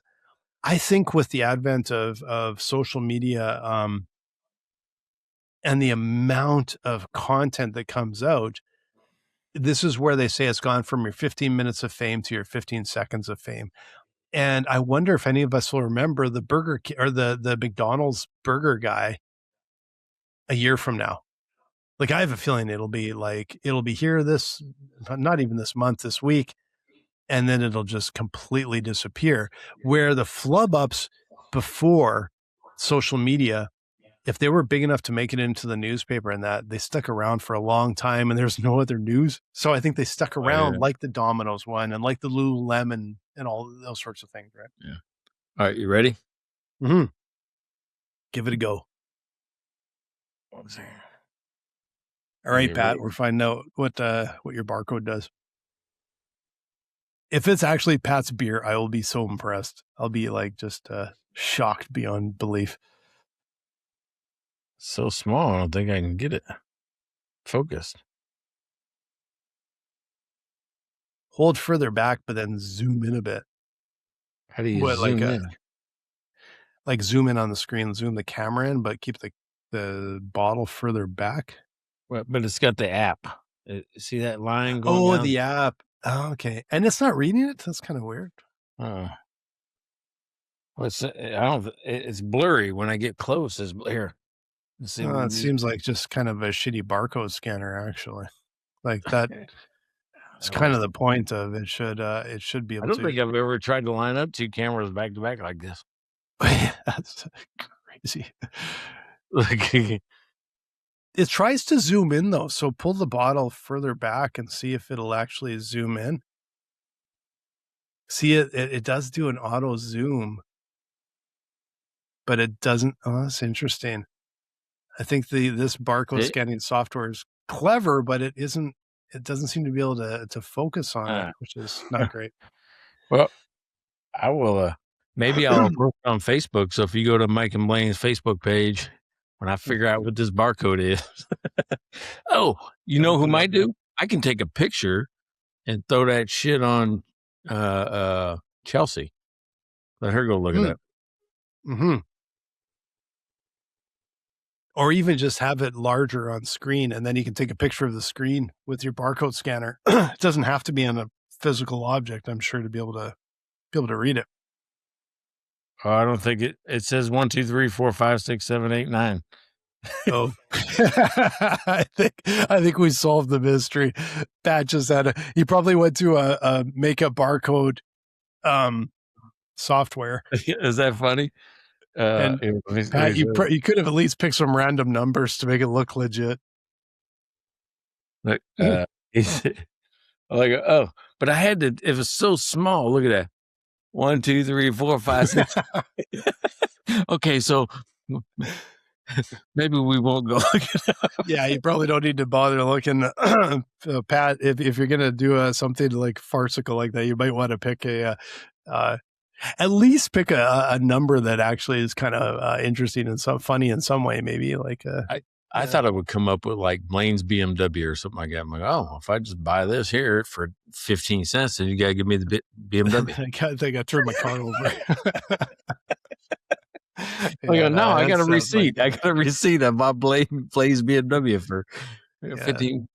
I think with the advent of social media, and the amount of content that comes out, this is where they say it's gone from your 15 minutes of fame to your 15 seconds of fame. And I wonder if any of us will remember the Burger or the McDonald's burger guy a year from now. Like, I have a feeling it'll be here not even this month, this week, and then it'll just completely disappear. Where the flub ups before social media, if they were big enough to make it into the newspaper and that, they stuck around for a long time and there's no other news. So I think they stuck around like the Domino's one and like the Lululemon and all those sorts of things, right? Yeah. All right, you ready? Mm-hmm. Give it a go. Let's see. All right, Pat, we're finding out what your barcode does. If it's actually Pat's beer, I will be so impressed. I'll be like just shocked beyond belief. So small, I don't think I can get it focused. Hold further back, but then zoom in a bit. How do you zoom in? Like zoom in on the screen, zoom the camera in, but keep the bottle further back. Well, but it's got the app. See that line going down? The app. Oh, okay. And it's not reading it? That's kind of weird. Well, it's blurry when I get close. It's here. It seems like just kind of a shitty barcode scanner, actually. Like that. It's kind of the point of it. Should be able to. I don't think I've ever tried to line up two cameras back to back like this. That's crazy. It tries to zoom in though. So pull the bottle further back and see if it'll actually zoom in. See, it does do an auto zoom, but it doesn't. Oh, that's interesting. I think this barcode scanning software is clever, but it isn't. It doesn't seem to be able to focus on it, which is not great. Well, I will. Maybe I'll post on Facebook. So if you go to Mike and Blaine's Facebook page, when I figure out what this barcode is, you know who might do? I can take a picture and throw that shit on Chelsea. Let her go look it up. Mm-hmm. Or even just have it larger on screen, and then you can take a picture of the screen with your barcode scanner. It doesn't have to be on a physical object, I'm sure, to be able to read it. Oh, I don't think it says 1, 2, 3, 4, 5, 6, 7, 8, 9. Oh, I think we solved the mystery. Pat just he probably went to a makeup barcode software. Is that funny? And Pat, you could have at least picked some random numbers to make it look legit. Like, oh, but I had to. It was so small. Look at that. 1, 2, 3, 4, 5, 6. Okay, so maybe we won't go look it up. Yeah, you probably don't need to bother looking. Pat, if you're gonna do something like farcical like that, you might want to pick at least pick a number that actually is kind of interesting and some funny in some way. Maybe like I thought I would come up with like Blaine's BMW or something like that. I'm like, oh, if I just buy this here for 15 cents, then you got to give me the BMW. I think I turned my car over. No, I got a receipt. I got a receipt. I bought Blaine's BMW for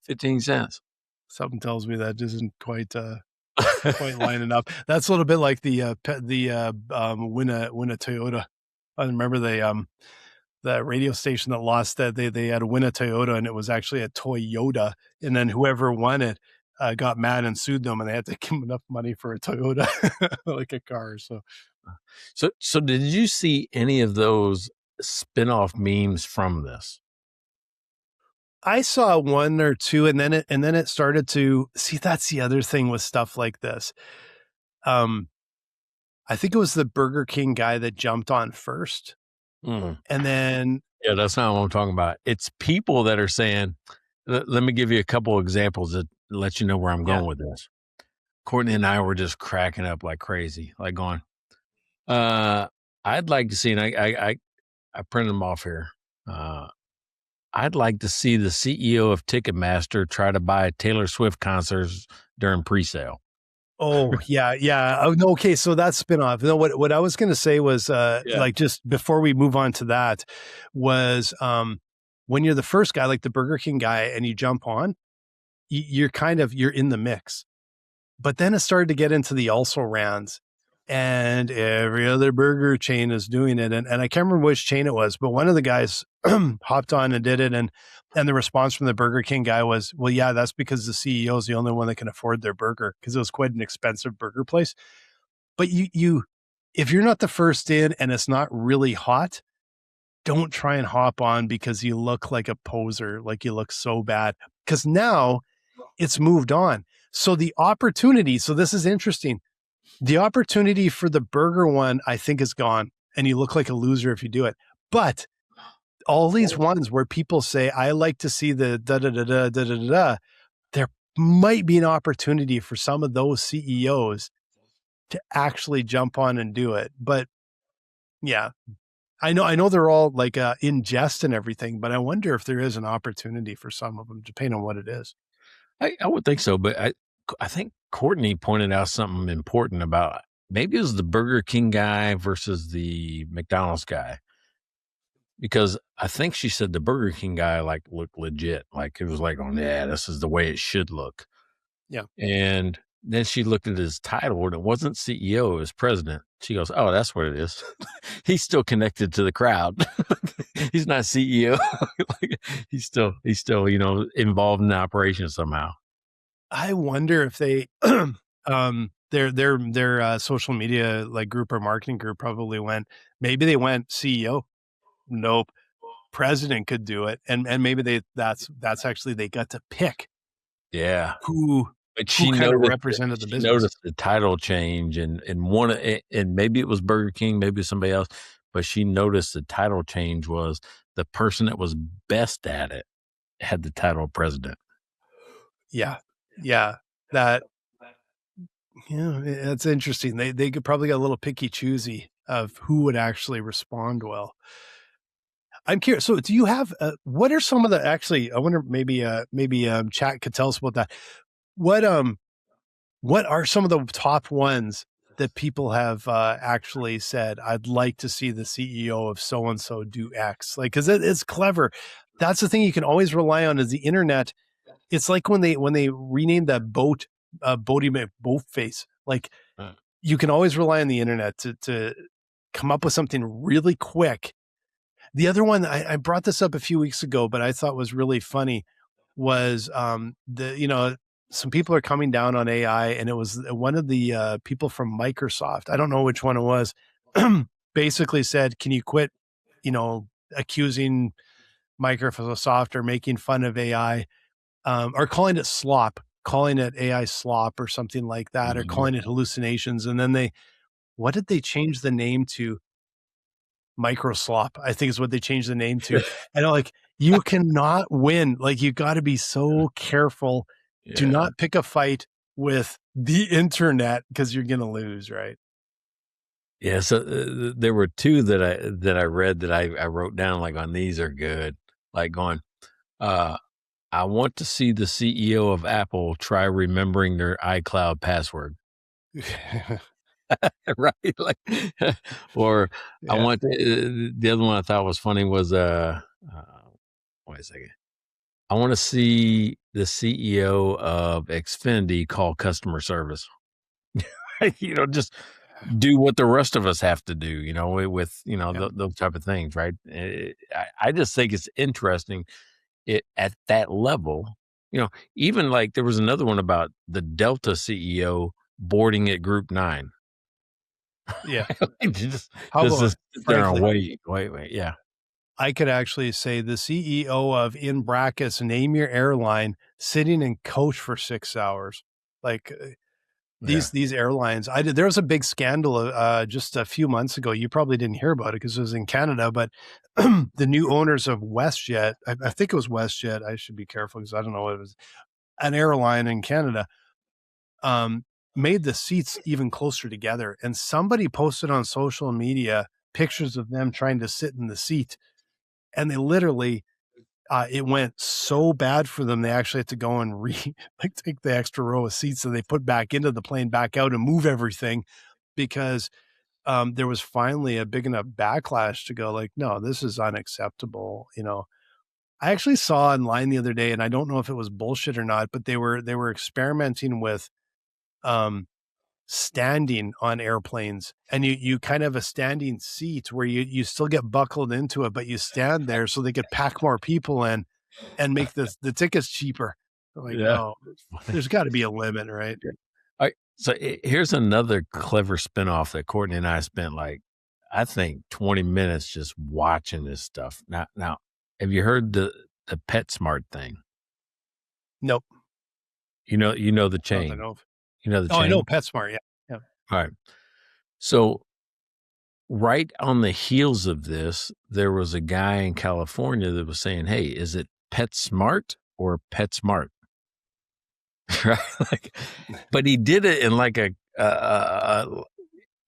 15 cents. Something tells me that isn't quite lining up. That's a little bit like the win a Toyota. I remember the radio station that lost that they had to win a Toyota, and it was actually a Toyota, and then whoever won it got mad and sued them, and they had to give them enough money for a Toyota, like a car. So did you see any of those spin-off memes from this? I saw one or two, and then it started to see. That's the other thing with stuff like this. I think it was the Burger King guy that jumped on first. And then that's not what I'm talking about. It's people that are saying, let me give you a couple examples that let you know where I'm going with this. Courtney and I were just cracking up like crazy, like going, I'd like to see, and I printed them off here. I'd like to see the CEO of Ticketmaster try to buy Taylor Swift concerts during pre-sale. Oh, yeah. Oh, no, okay, so that's spin-off. No, what I was going to say was, like, just before we move on to that, was when you're the first guy, like the Burger King guy, and you jump on, you're in the mix. But then it started to get into the also-rans, and every other burger chain is doing it. And I can't remember which chain it was, but one of the guys hopped on and did it, and the response from the Burger King guy was, well, yeah, that's because the CEO is the only one that can afford their burger, because it was quite an expensive burger place. But you if you're not the first in and it's not really hot, don't try and hop on because you look like a poser, like you look so bad. Because now it's moved on. So the opportunity, so this is interesting. The opportunity for the burger one, I think, is gone, and you look like a loser if you do it. But all these ones where people say, I like to see the da-da-da-da-da-da-da, there might be an opportunity for some of those CEOs to actually jump on and do it. But yeah, I know they're all like in jest and everything, but I wonder if there is an opportunity for some of them, depending on what it is. I would think so, but I think Courtney pointed out something important about, maybe it was the Burger King guy versus the McDonald's guy. Because I think she said the Burger King guy like looked legit. Like it was like, oh yeah, this is the way it should look. Yeah. And then she looked at his title and it wasn't CEO, it was president. She goes, oh, that's what it is. He's still connected to the crowd. He's not CEO. Like, he's still, involved in the operation somehow. I wonder if they, their social media like group or marketing group probably maybe they went CEO. Nope. President could do it. And maybe that's actually, they got to pick. Yeah. Who kind of represented the business. Noticed the title change and maybe it was Burger King, maybe somebody else, but she noticed the title change was the person that was best at it had the title of president. Yeah. That's interesting. They could probably get a little picky choosy of who would actually respond well. I'm curious. So do you have, what are some of the, actually, I wonder maybe chat could tell us about that. What are some of the top ones that people have actually said, I'd like to see the CEO of so-and-so do X. Like, cause it's clever. That's the thing you can always rely on is the internet. It's like when they renamed that boat, boat face, like you can always rely on the internet to come up with something really quick. The other one, I brought this up a few weeks ago, but I thought was really funny was some people are coming down on AI, and it was one of the people from Microsoft. I don't know which one it was. Basically said, "Can you quit, accusing Microsoft or making fun of AI, or calling it slop, calling it AI slop or something like that, or calling it hallucinations?" And then what did they change the name to? Microslop, I think is what they changed the name to. And like, you cannot win. Like, you got to be so careful. Yeah. Do not pick a fight with the internet because you're going to lose, right? Yeah. So there were two that I read that I wrote down, like, on these are good. Like going, I want to see the CEO of Apple try remembering their iCloud password. Right. Like, or yeah. I want the other one I thought was funny was, wait a second. I want to see the CEO of Xfinity call customer service. Just do what the rest of us have to do, with, those type of things. Right. I just think it's interesting at that level, even like there was another one about the Delta CEO boarding at Group 9. Yeah. Just there and wait. Yeah. I could actually say the CEO of, in brackets, name your airline, sitting in coach for 6 hours. Like these airlines, there was a big scandal just a few months ago. You probably didn't hear about it because it was in Canada, but the new owners of WestJet, I think it was WestJet. I should be careful because I don't know what it was, an airline in Canada, made the seats even closer together. And somebody posted on social media pictures of them trying to sit in the seat. And they literally, it went so bad for them. They actually had to go and take the extra row of seats that they put back into the plane, back out, and move everything because there was finally a big enough backlash to go like, no, this is unacceptable. I actually saw online the other day, and I don't know if it was bullshit or not, but they were experimenting with standing on airplanes, and you kind of have a standing seat where you still get buckled into it, but you stand there so they could pack more people in and make the tickets cheaper. Like, oh, there's got to be a limit, right? All right. So here's another clever spinoff that Courtney and I spent I think 20 minutes just watching this stuff. Now, have you heard the PetSmart thing? Nope. You know the chain. You know the chain? I know PetSmart. Yeah. All right. So right on the heels of this, there was a guy in California that was saying, "Hey, is it PetSmart or PetSmart?" Right? But he did it in like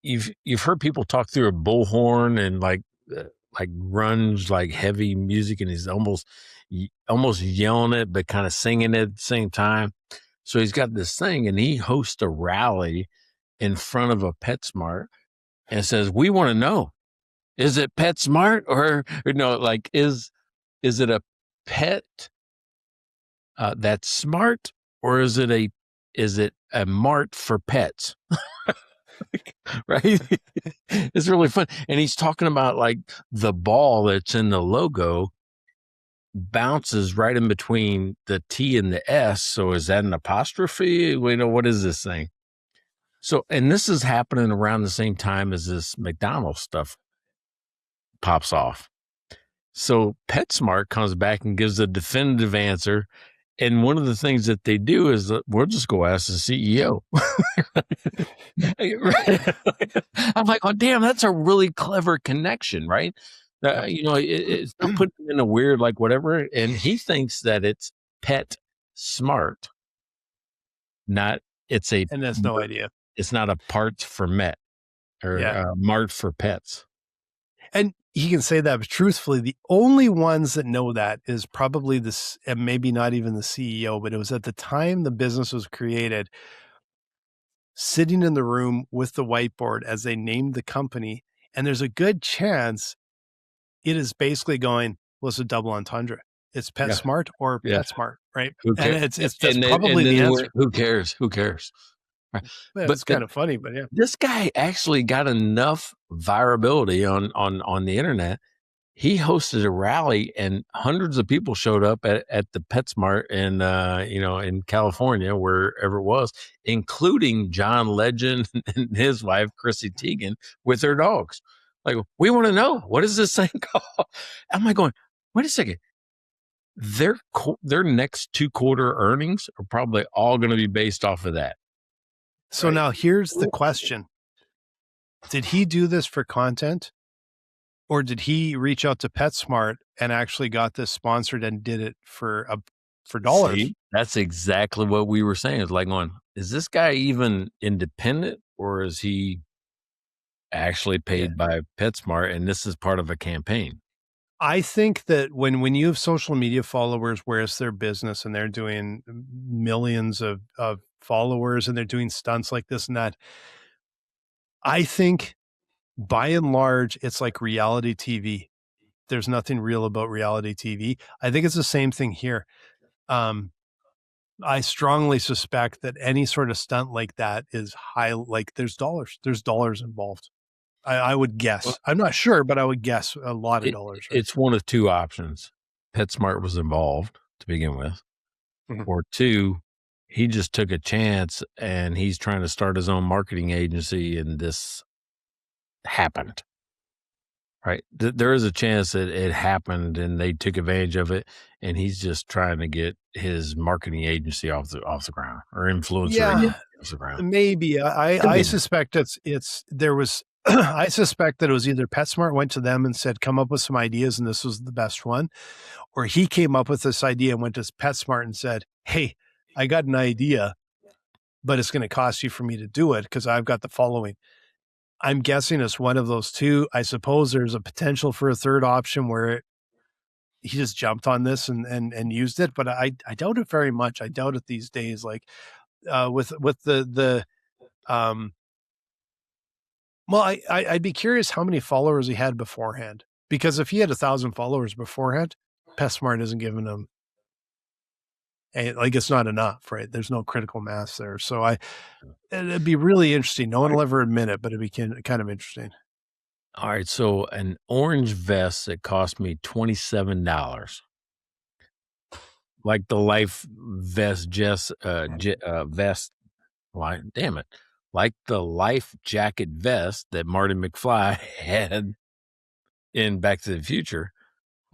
you've heard people talk through a bullhorn and like grunge, like heavy music, and he's almost yelling it, but kind of singing it at the same time. So he's got this thing, and he hosts a rally in front of a PetSmart and says, "We want to know, is it PetSmart or no? Like, is it a pet that's smart, or is it a mart for pets?" Right? It's really fun. And he's talking about like the ball that's in the logo bounces right in between the T and the S. So is that an apostrophe? What is this thing? So, and this is happening around the same time as this McDonald's stuff pops off. So PetSmart comes back and gives a definitive answer. And one of the things that they do is we'll just go ask the CEO. I'm like, oh, damn, that's a really clever connection, right? It's not put in a weird, like whatever. And he thinks that it's pet smart, and that's no idea. It's not a parts for Met or mart for pets. And he can say that, but truthfully, the only ones that know that is probably this, and maybe not even the CEO, but it was at the time the business was created. sitting in the room with the whiteboard as they named the company. And there's a good chance it is basically going, well, it's a double entendre. It's PetSmart or PetSmart, right? And it's that's probably the answer. Who cares? Who cares? Right. Well, it's kind of funny, but yeah. This guy actually got enough virability on the internet. He hosted a rally and hundreds of people showed up at the PetSmart in in California, wherever it was, including John Legend and his wife, Chrissy Teigen, with their dogs. Like, we want to know, what is this thing called? I'm like going, wait a second. Their next 2-quarter earnings are probably all going to be based off of that. So now here's the question. Did he do this for content? Or did he reach out to PetSmart and actually got this sponsored and did it for dollars? See, that's exactly what we were saying. It's like, is this guy even independent, or is he actually paid by PetSmart and this is part of a campaign? I think that when you have social media followers where it's their business and they're doing millions of followers and they're doing stunts like this and that, I think by and large, it's like reality TV. There's nothing real about reality TV. I think it's the same thing here. I strongly suspect that any sort of stunt like that is high, like there's dollars involved. I would guess. Well, I'm not sure, but I would guess a lot of dollars. Right? It's one of two options. PetSmart was involved to begin with, or two, he just took a chance and he's trying to start his own marketing agency and this happened. Right. There is a chance that it happened and they took advantage of it, and he's just trying to get his marketing agency off the ground, or influencer off the ground. Maybe. I suspect I suspect that it was either PetSmart went to them and said, come up with some ideas, and this was the best one, or he came up with this idea and went to PetSmart and said, hey, I got an idea, but it's going to cost you for me to do it because I've got the following. I'm guessing it's one of those two. I suppose there's a potential for a third option where he just jumped on this and used it, but I doubt it very much. I doubt it these days. Like with the well, I'd be curious how many followers he had beforehand, because if he had 1,000 followers beforehand, PetSmart isn't giving him like, it's not enough, right? There's no critical mass there. So it'd be really interesting. No one will ever admit it, but it'd be kind of interesting. All right. So an orange vest that cost me $27, like the life vest, vest line. Damn it. Like the life jacket vest that Marty McFly had in Back to the Future.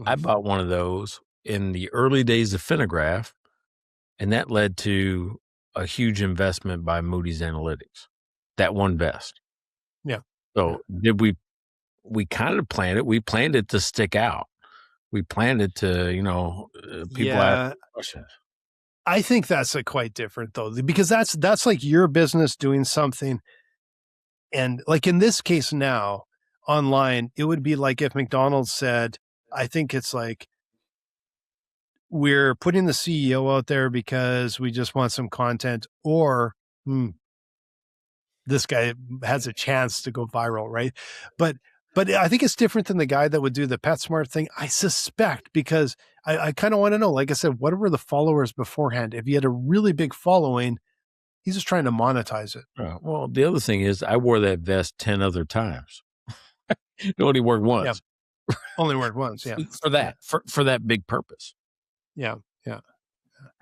I bought one of those in the early days of Finograph, and that led to a huge investment by Moody's Analytics, that one vest. Yeah. So did we kind of planned it. We planned it to stick out. We planned it to, people ask questions. I think that's quite different though, because that's like your business doing something. And like in this case now online, it would be like if McDonald's said, I think it's like, we're putting the CEO out there because we just want some content, or this guy has a chance to go viral, right? But I think it's different than the guy that would do the PetSmart thing, I suspect, because I kind of want to know, like I said, what were the followers beforehand? If he had a really big following, he's just trying to monetize it. Well, the other thing is I wore that vest 10 other times. It only worked once. Yeah. Only worked once, yeah. For that big purpose. Yeah.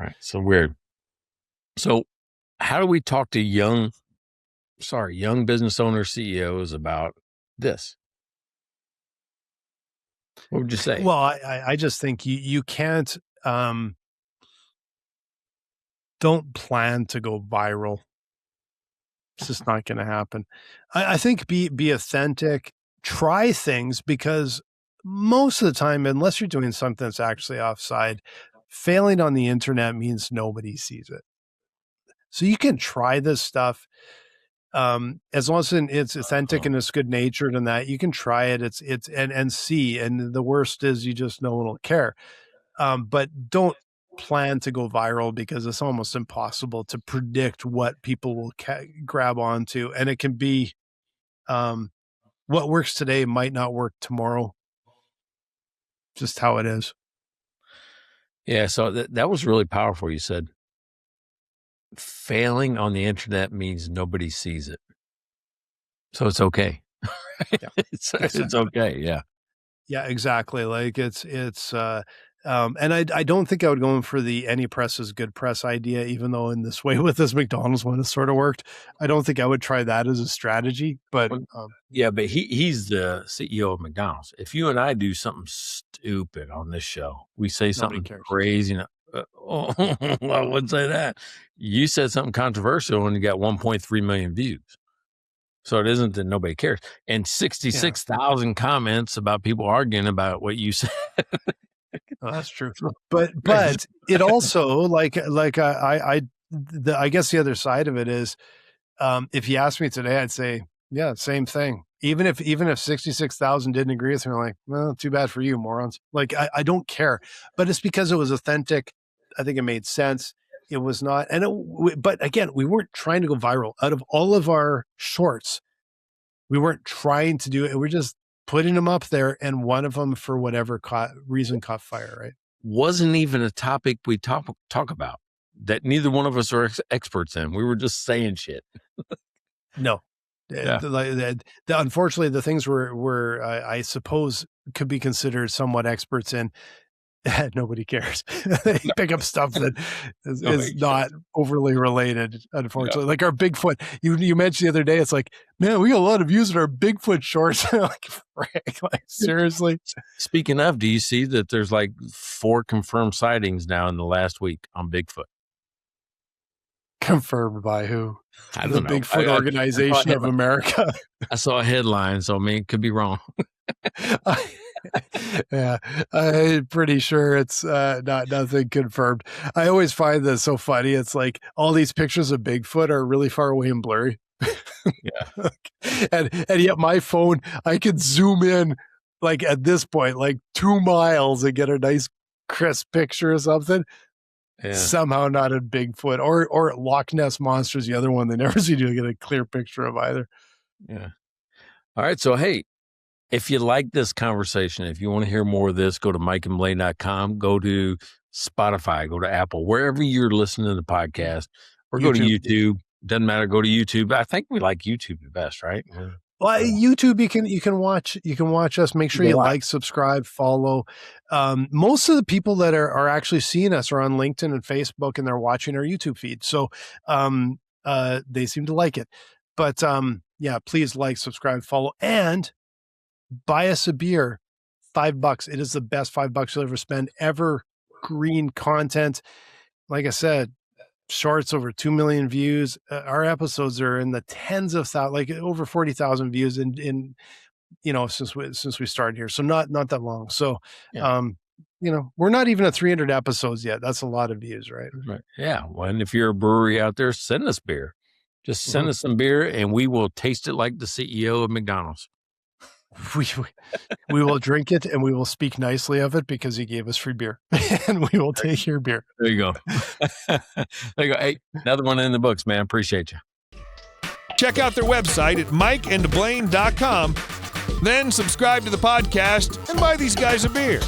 Right. So weird. So how do we talk to young business owners, CEOs about this? What would you say? Well, I just think you can't, don't plan to go viral. It's just not going to happen. I think be authentic, try things, because most of the time, unless you're doing something that's actually offside, failing on the internet means nobody sees it. So you can try this stuff. As long as it's authentic and it's good natured and that, you can try it. And see. And the worst is you just no one will care. But don't plan to go viral because it's almost impossible to predict what people will grab onto. And it can be what works today might not work tomorrow. Just how it is. Yeah. So that was really powerful. You said failing on the internet means nobody sees it. So it's okay. Yeah, it's okay. Yeah. Yeah, exactly. Like and I don't think I would go in for the any press is good press idea, even though in this way with this McDonald's one, it sort of worked. I don't think I would try that as a strategy, but yeah, but he's the CEO of McDonald's. If you and I do something stupid on this show, we say something crazy. Well, I wouldn't say that. You said something controversial and you got 1.3 million views. So it isn't that nobody cares. And 66,000 comments about people arguing about what you said. Oh, that's true. But it also I guess the other side of it is, if you asked me today, I'd say, yeah, same thing. Even if 66,000 didn't agree with me, I'm like, well, too bad for you, morons. Like, I don't care, but it's because it was authentic. I think it made sense. It was not, but again, we weren't trying to go viral. Out of all of our shorts, we weren't trying to do it. We're just putting them up there, and one of them, for whatever reason, caught fire. Right? Wasn't even a topic we talk about that neither one of us are experts in. We were just saying shit. No, yeah. Unfortunately, the things were I suppose could be considered somewhat experts in. Nobody cares. They pick up stuff that is not overly related, unfortunately. Yeah. Like our Bigfoot, you mentioned the other day, it's like, man, we got a lot of views on our Bigfoot shorts. Like, frick, like, seriously? Speaking of, do you see that there's like 4 confirmed sightings now in the last week on Bigfoot? Confirmed by who? I don't know. Bigfoot Organization of America. I saw a headline, so I mean, it could be wrong. Yeah, I'm pretty sure it's nothing confirmed. I always find this so funny. It's like all these pictures of Bigfoot are really far away and blurry. Yeah. and yet my phone, I can zoom in like at this point, like 2 miles and get a nice crisp picture or something. Yeah. Somehow not a Bigfoot or Loch Ness Monster's the other one they never seem to get a clear picture of either. Yeah. All right. So, hey, if you like this conversation, if you want to hear more of this, go to mikeandblaine.com, go to Spotify, go to Apple, wherever you're listening to the podcast, or go to YouTube. Doesn't matter. Go to YouTube. I think we like YouTube the best, right? Well, YouTube, you can watch us. Make sure you like, subscribe, follow. Most of the people that are actually seeing us are on LinkedIn and Facebook, and they're watching our YouTube feed. So they seem to like it. But yeah, please like, subscribe, follow, and buy us a beer. $5. It is the best $5 you'll ever spend. Evergreen content. Like I said, shorts over 2 million views. Our episodes are in the tens of thousands, like over 40,000 views in since we started here. So not that long. So, yeah. We're not even at 300 episodes yet. That's a lot of views, right? Right. Yeah. Well, and if you're a brewery out there, send us beer. Just send us some beer and we will taste it like the CEO of McDonald's. We will drink it and we will speak nicely of it because he gave us free beer and we will take your beer. There you go. There you go. Hey, another one in the books, man. Appreciate you. Check out their website at mikeandblaine.com. Then subscribe to the podcast and buy these guys a beer.